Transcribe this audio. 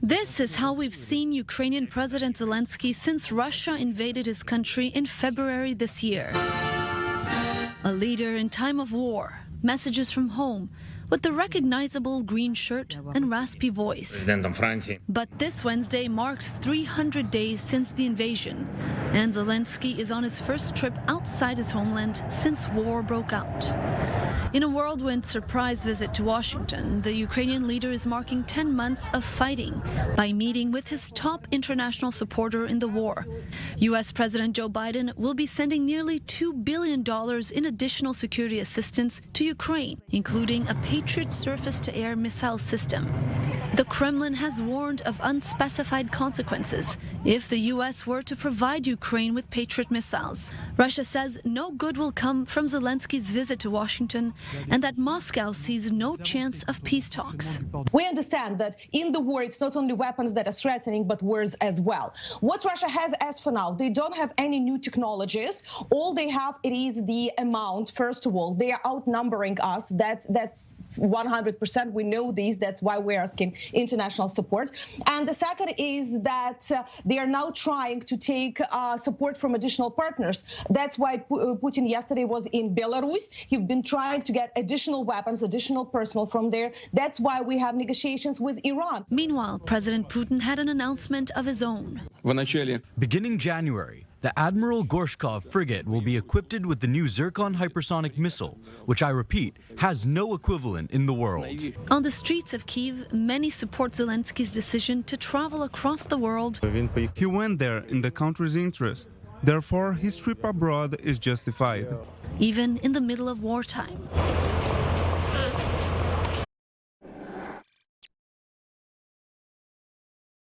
This is how we've seen Ukrainian President Zelensky since Russia invaded his country in February this year. A leader in time of war, messages from home, with the recognizable green shirt and raspy voice. But this Wednesday marks 300 days since the invasion, and Zelensky is on his first trip outside his homeland since war broke out. In a whirlwind surprise visit to Washington, the Ukrainian leader is marking 10 months of fighting by meeting with his top international supporter in the war. U.S. President Joe Biden will be sending nearly $2 billion in additional security assistance to Ukraine, including a Patriot surface-to-air missile system. The Kremlin has warned of unspecified consequences if the U.S. were to provide Ukraine with Patriot missiles. Russia says no good will come from Zelensky's visit to Washington and that Moscow sees no chance of peace talks. We understand that in the war, it's not only weapons that are threatening, but words as well. What Russia has as for now, they don't have any new technologies. All they have, it is the amount. First of all, they are outnumbering us. That's 100%. We know this. That's why we're asking international support. And the second is that they are now trying to take support from additional partners. That's why Putin yesterday was in Belarus. He's been trying to get additional weapons, additional personnel from there. That's why we have negotiations with Iran. Meanwhile, President Putin had an announcement of his own. Beginning January, the Admiral Gorshkov frigate will be equipped with the new Zircon hypersonic missile, which, I repeat, has no equivalent in the world. On the streets of Kyiv, many support Zelensky's decision to travel across the world. He went there in the country's interest. Therefore, his trip abroad is justified. Even in the middle of wartime.